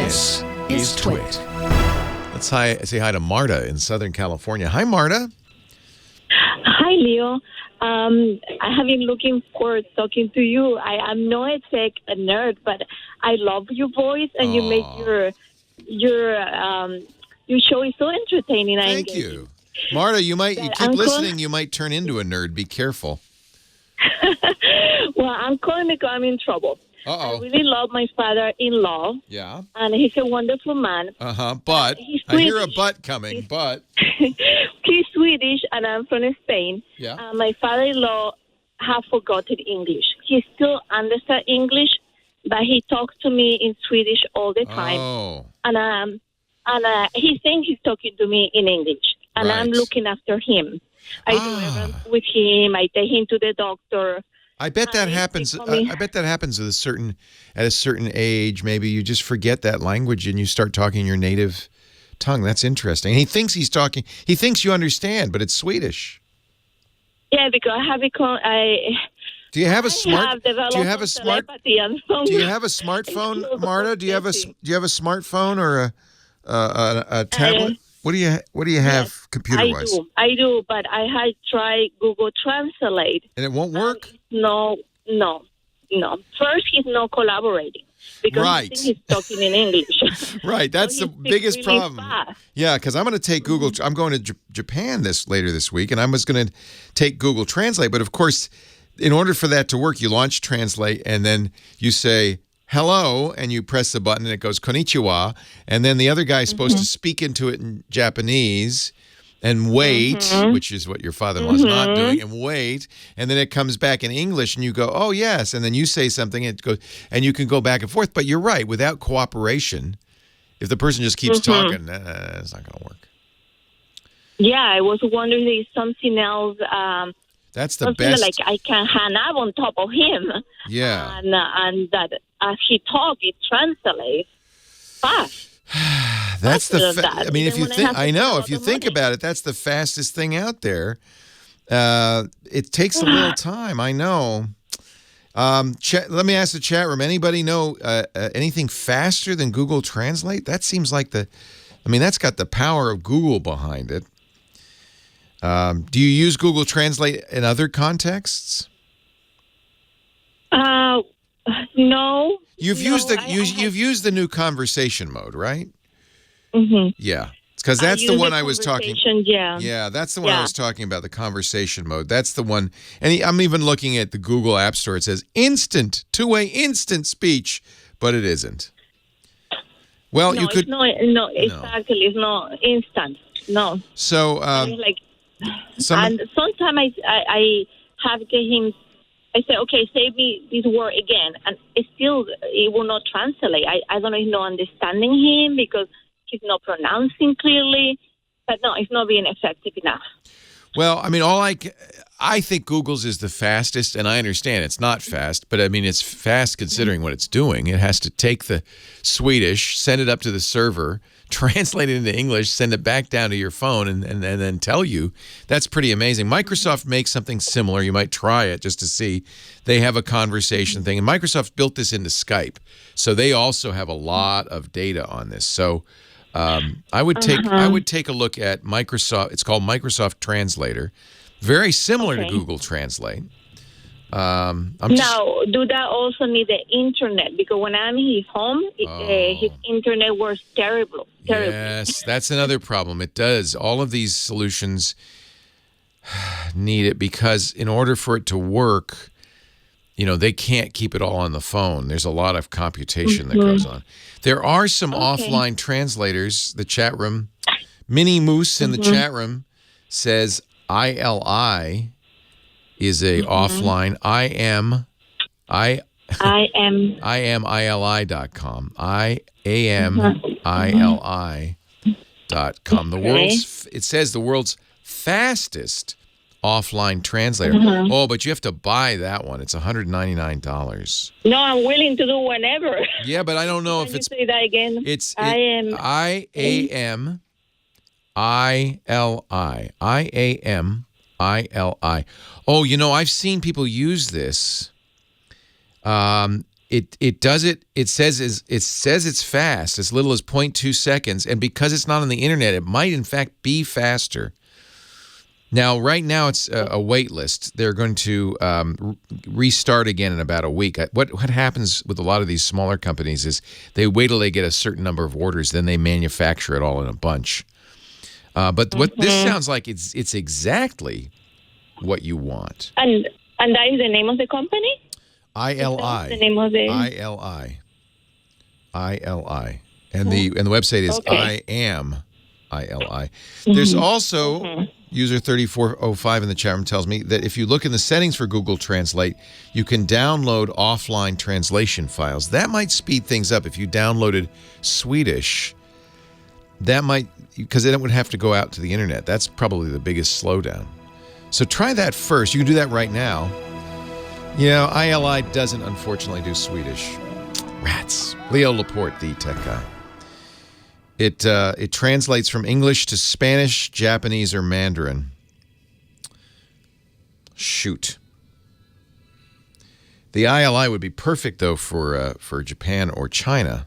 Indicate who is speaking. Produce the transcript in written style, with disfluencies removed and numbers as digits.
Speaker 1: This is TWiT. Let's say hi to Marta in Southern California. Hi, Marta.
Speaker 2: Hi, Leo. I have been looking for talking to you. I'm not a tech nerd, but I love your voice, and you make your show is so entertaining.
Speaker 1: Thank you, Marta. You keep listening. You might turn into a nerd. Be careful.
Speaker 2: Well, I'm calling because I'm in trouble.
Speaker 1: Uh-oh.
Speaker 2: I really love my father-in-law.
Speaker 1: Yeah.
Speaker 2: And he's a wonderful man.
Speaker 1: But I hear a but coming. But
Speaker 2: he's Swedish, and I'm from Spain.
Speaker 1: Yeah.
Speaker 2: My father-in-law have forgotten English. He still understands English, but he talks to me in Swedish all the time.
Speaker 1: Oh.
Speaker 2: And he thinks he's talking to me in English, and I'm looking after him. I do everything with him. I take him to the doctor.
Speaker 1: I bet that happens. I bet that happens at a certain age. Maybe you just forget that language and you start talking your native tongue. That's interesting. He thinks he's talking. He thinks you understand, but it's Swedish.
Speaker 2: Yeah, because
Speaker 1: Do you have a smart? Do you have a smartphone, Marta? Do you have a smartphone or a tablet? What do you have computer-wise?
Speaker 2: I do, but I had tried Google Translate.
Speaker 1: And it won't work?
Speaker 2: No. First, he's not collaborating because he thinks he's talking in English.
Speaker 1: Right, that's the biggest problem.
Speaker 2: Fast.
Speaker 1: Yeah, because I'm going to take Google. I'm going to Japan later this week, and I was going to take Google Translate. But of course, in order for that to work, you launch Translate, and then you say hello, and you press the button, and it goes konnichiwa, and then the other guy is supposed to speak into it in Japanese and wait, which is what your father-in-law's not doing, and wait, and then it comes back in English, and you go, oh, yes, and then you say something, and it goes, and you can go back and forth. But you're right, without cooperation, if the person just keeps talking, it's not going to work.
Speaker 2: Yeah, I was wondering if something else...
Speaker 1: That's the best.
Speaker 2: Like I can hang up on top of him.
Speaker 1: Yeah.
Speaker 2: And that as he talks, it translates fast.
Speaker 1: That's I mean, if you think, I know, if you think about it, that's the fastest thing out there. It takes a little time. I know. Let me ask the chat room. Anybody know anything faster than Google Translate? That seems like that's got the power of Google behind it. Do you use Google Translate in other contexts?
Speaker 2: No.
Speaker 1: You've used the new conversation mode, right?
Speaker 2: Mm-hmm.
Speaker 1: Yeah, because that's the one I was talking.
Speaker 2: Yeah,
Speaker 1: that's the one I was talking about. The conversation mode. That's the one. And I'm even looking at the Google App Store. It says instant, two-way instant speech, but it isn't. Well, you could.
Speaker 2: Exactly. It's not instant. No.
Speaker 1: So.
Speaker 2: And sometimes I have to get him. I say, okay, say me this word again, and it will not translate. I don't know if he's not understanding him because he's not pronouncing clearly. But no, it's not being effective enough.
Speaker 1: Well, I mean, I think Google's is the fastest, and I understand it's not fast, but I mean, it's fast considering what it's doing. It has to take the Swedish, send it up to the server, translate it into English, send it back down to your phone, and then tell you. That's pretty amazing. Microsoft makes something similar. You might try it just to see. They have a conversation thing, and Microsoft built this into Skype, so they also have a lot of data on this. So I would take a look at Microsoft. It's called Microsoft Translator, very similar to Google Translate.
Speaker 2: Now, do that also need the internet? Because when I'm in his home, his internet works terribly.
Speaker 1: Yes, that's another problem. It does. All of these solutions need it because in order for it to work, they can't keep it all on the phone. There's a lot of computation that goes on. There are some offline translators. The chat room, Minnie Moose in the chat room says ILI is a offline. IAMILI.com. IAMILI.com. It says the world's fastest offline translator. Oh, but you have to buy that one. It's $199.
Speaker 2: No, I'm willing to do whenever.
Speaker 1: Yeah, but I don't know if it's.
Speaker 2: Can you say that again?
Speaker 1: It's IAMILI. IAMILI. Oh, I've seen people use this. it does it. It says it's fast, as little as 0.2 seconds, and because it's not on the internet, it might in fact be faster. Now, right now, it's a wait list. They're going to restart again in about a week. What happens with a lot of these smaller companies is they wait till they get a certain number of orders, then they manufacture it all in a bunch. But what this sounds like, it's exactly what you want.
Speaker 2: And that is the name of the company?
Speaker 1: ILI.
Speaker 2: The name of the...
Speaker 1: ILI. ILI. And the website is I am ILI. There's also... User 3405 in the chat room tells me that if you look in the settings for Google Translate, you can download offline translation files. That might speed things up. If you downloaded Swedish, that might, because then it would have to go out to the internet. That's probably the biggest slowdown. So try that first. You can do that right now. You know, ILI doesn't unfortunately do Swedish. Rats. Leo Laporte, the tech guy. It translates from English to Spanish, Japanese, or Mandarin. Shoot. The ILI would be perfect though for Japan or China.